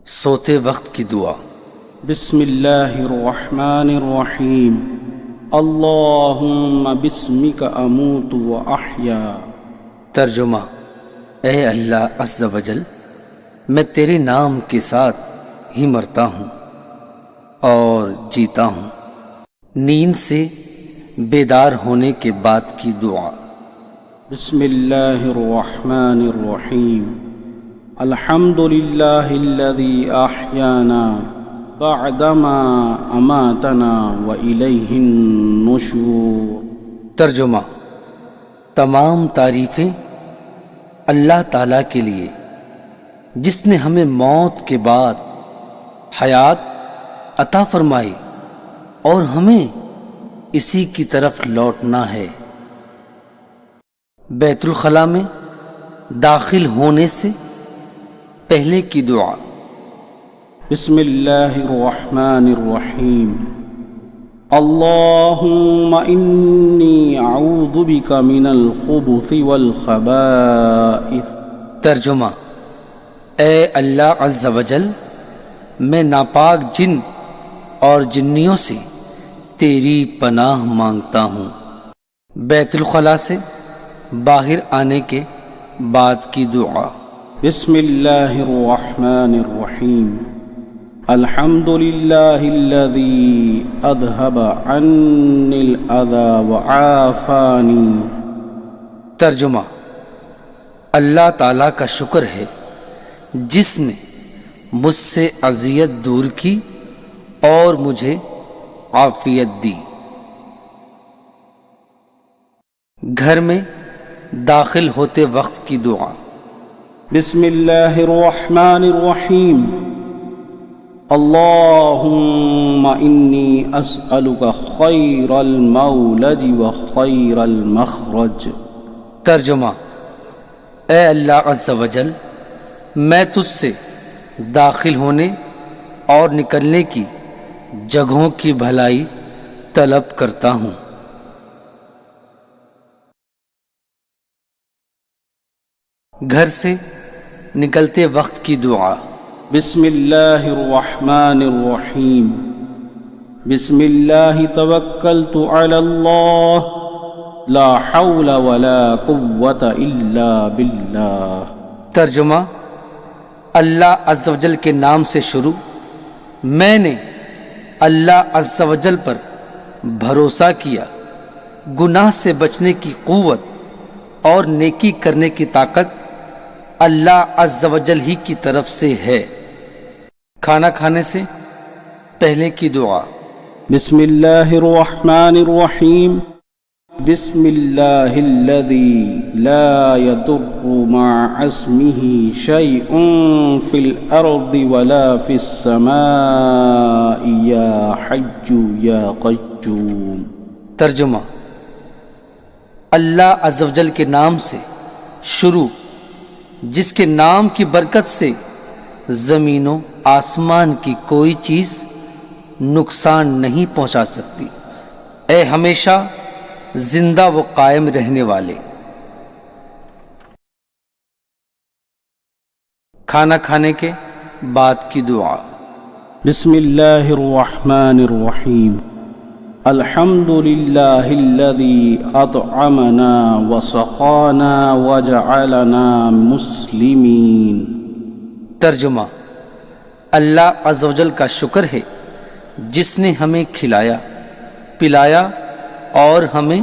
سوتے وقت کی دعا۔ بسم اللہ الرحمن الرحیم اللہم بسمک اموت و احیا۔ ترجمہ: اے اللہ عز و جل، میں تیرے نام کے ساتھ ہی مرتا ہوں اور جیتا ہوں۔ نیند سے بیدار ہونے کے بعد کی دعا۔ بسم اللہ الرحمن الرحیم الحمد للہ الذی احیانا بعدما اماتنا والیہ النشور۔ ترجمہ: تمام تعریفیں اللہ تعالیٰ کے لیے جس نے ہمیں موت کے بعد حیات عطا فرمائی اور ہمیں اسی کی طرف لوٹنا ہے۔ بیت الخلاء میں داخل ہونے سے پہلے کی دعا۔ بسم اللہ الرحمن الرحیم اللہم انی اعوذ بک من الخبث والخبائث۔ ترجمہ: اے اللہ عز و جل، میں ناپاک جن اور جنیوں سے تیری پناہ مانگتا ہوں۔ بیت الخلاء سے باہر آنے کے بعد کی دعا۔ بسم اللہ الرحمن الرحیم الحمد للہ الذی اذھب عنی الاذی وعافانی۔ ترجمہ: اللہ تعالیٰ کا شکر ہے جس نے مجھ سے اذیت دور کی اور مجھے عافیت دی۔ گھر میں داخل ہوتے وقت کی دعا۔ بسم اللہ الرحمن الرحیم اللہم انی اسألک خیر المولد و خیر المخرج۔ ترجمہ: اے اللہ عز و جل، میں تجھ سے داخل ہونے اور نکلنے کی جگہوں کی بھلائی طلب کرتا ہوں۔ گھر سے نکلتے وقت کی دعا۔ بسم اللہ الرحمن الرحیم بسم اللہ توکلت علی اللہ لا حول ولا قوة الا باللہ۔ ترجمہ: اللہ عز و جل کے نام سے شروع، میں نے اللہ عز و جل پر بھروسہ کیا۔ گناہ سے بچنے کی قوت اور نیکی کرنے کی طاقت اللہ عز و جل ہی کی طرف سے ہے۔ کھانا کھانے سے پہلے کی دعا۔ بسم اللہ الرحمن الرحیم بسم اللہ الذی لا يضر مع اسمہ شیء فی الارض ولا فی السماء یا حی یا قیوم۔ ترجمہ: اللہ عز و جل کے نام سے شروع، جس کے نام کی برکت سے زمین و آسمان کی کوئی چیز نقصان نہیں پہنچا سکتی، اے ہمیشہ زندہ و قائم رہنے والے۔ کھانا کھانے کے بعد کی دعا۔ بسم اللہ الرحمن الرحیم الحمد للہ الذی اطعمنا وسقانا وجعلنا مسلمین۔ ترجمہ: اللہ عز و جل کا شکر ہے جس نے ہمیں کھلایا، پلایا اور ہمیں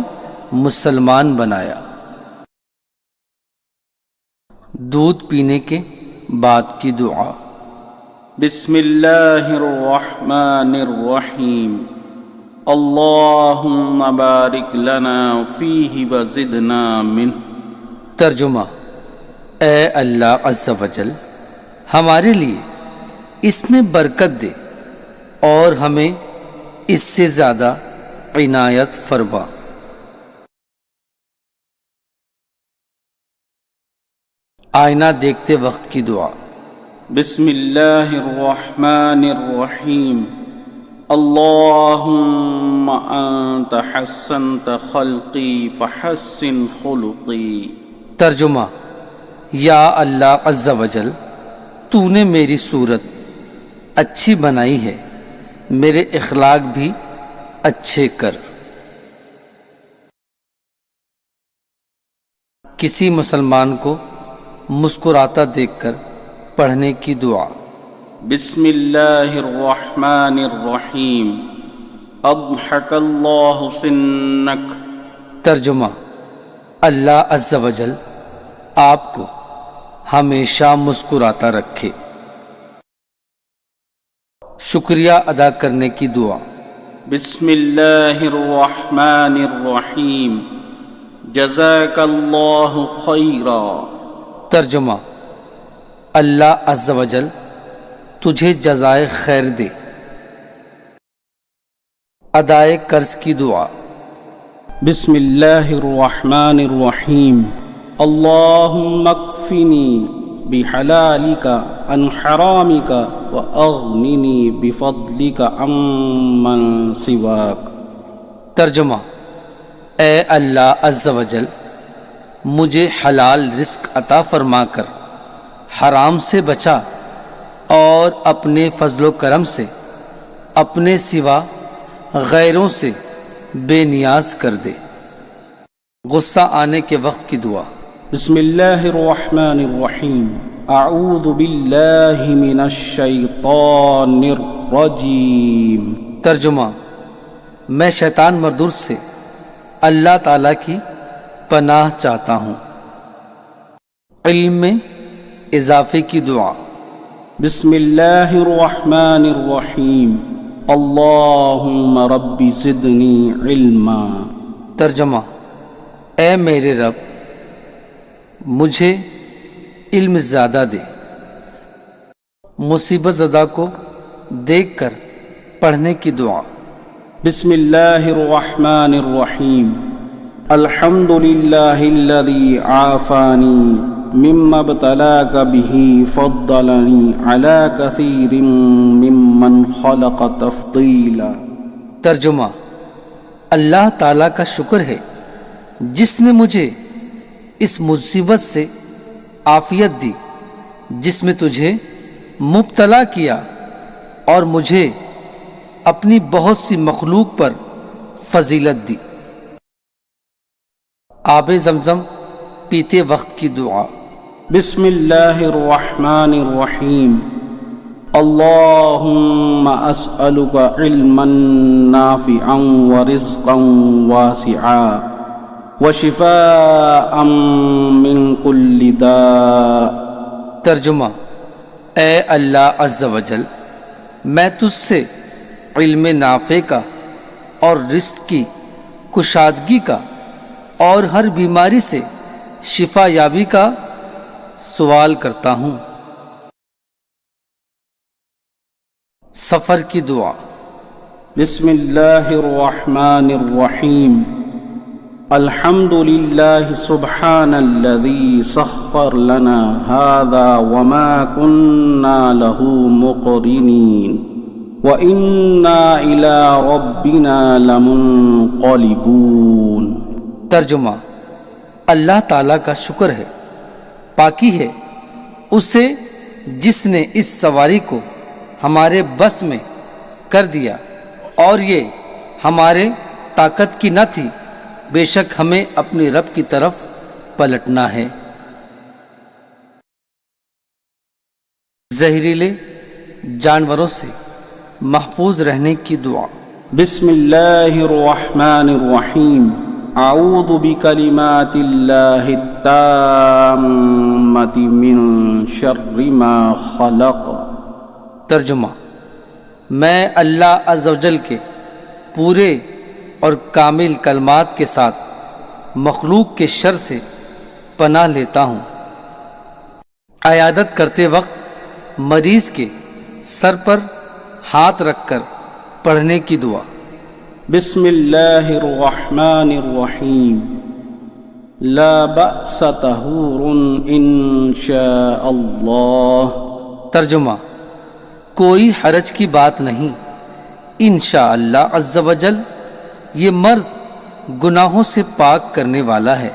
مسلمان بنایا۔ دودھ پینے کے بعد کی دعا۔ بسم اللہ الرحمن الرحیم اللہم بارک لنا فیہ وزدنا منہ۔ ترجمہ: اے اللہ عز و جل، ہمارے لیے اس میں برکت دے اور ہمیں اس سے زیادہ عنایت فرما۔ آئینہ دیکھتے وقت کی دعا۔ بسم اللہ الرحمن الرحیم اللہم انت حسنت خلقی فحسن خلقی۔ ترجمہ: یا اللہ عز و جل، تو نے میری صورت اچھی بنائی ہے، میرے اخلاق بھی اچھے کر۔ کسی مسلمان کو مسکراتا دیکھ کر پڑھنے کی دعا۔ بسم اللہ الرحمن الرحیم اضحک اللہ سنک۔ ترجمہ: اللہ عز و جل آپ کو ہمیشہ مسکراتا رکھے۔ شکریہ ادا کرنے کی دعا۔ بسم اللہ الرحمن الرحیم جزاک اللہ خیرا۔ ترجمہ: اللہ عز و جل تجھے جزائے خیر دے۔ ادائے قرض کی دعا۔ بسم اللہ الرحمن الرحیم اللہم اکفنی بحلالک عن حرامک واغننی بفضلک عمن سواک۔ ترجمہ: اے اللہ عز و جل مجھے حلال رزق عطا فرما کر حرام سے بچا، اور اپنے فضل و کرم سے اپنے سوا غیروں سے بے نیاز کر دے۔ غصہ آنے کے وقت کی دعا۔ بسم اللہ الرحمن الرحیم اعوذ باللہ من الشیطان الرجیم۔ ترجمہ: میں شیطان مردود سے اللہ تعالیٰ کی پناہ چاہتا ہوں۔ علم میں اضافے کی دعا۔ بسم اللہ الرحمن الرحیم اللہم رب زدنی علما۔ ترجمہ: اے میرے رب مجھے علم زیادہ دے۔ مصیبت زدہ کو دیکھ کر پڑھنے کی دعا۔ بسم اللہ الرحمن الرحیم الحمد للہ الذی عافانی مما ابتلاک بہ فضلنی علی کثیر ممن خلق تفضیلا۔ ترجمہ: اللہ تعالیٰ کا شکر ہے جس نے مجھے اس مصیبت سے عافیت دی جس میں تجھے مبتلا کیا، اور مجھے اپنی بہت سی مخلوق پر فضیلت دی۔ آب زمزم پیتے وقت کی دعا۔ بسم اللہ الرحمن الرحیم اللہم اسألک علما نافعا ورزقا واسعا وشفاء من کل داء۔ ترجمہ: اے اللہ عز و جل میں تجھ سے علم نافع کا اور رزق کی کشادگی کا اور ہر بیماری سے شفا یابی کا سوال کرتا ہوں۔ سفر کی دعا۔ بسم اللہ الرحمن الرحیم الحمد للہ سبحان الذی سخر لنا هذا وما كنا له مقرنین وَإِنَّا إِلَىٰ رَبِّنَا لَمُنْقَلِبُونَ۔ ترجمہ: اللہ تعالیٰ کا شکر ہے، پاکی ہے اسے جس نے اس سواری کو ہمارے بس میں کر دیا، اور یہ ہمارے طاقت کی نہ تھی، بے شک ہمیں اپنے رب کی طرف پلٹنا ہے۔ زہریلے جانوروں سے محفوظ رہنے کی دعا۔ بسم اللہ الرحمن الرحیم اعوذ بکلمات اللہ التامۃ من شر ما خلق۔ ترجمہ: میں اللہ عز و جل کے پورے اور کامل کلمات کے ساتھ مخلوق کے شر سے پناہ لیتا ہوں۔ عیادت کرتے وقت مریض کے سر پر ہاتھ رکھ کر پڑھنے کی دعا۔ بسم اللہ الرحمن الرحیم لا بأس طہور ان شاء اللہ۔ ترجمہ: کوئی حرج کی بات نہیں، انشاءاللہ عز و جل یہ مرض گناہوں سے پاک کرنے والا ہے۔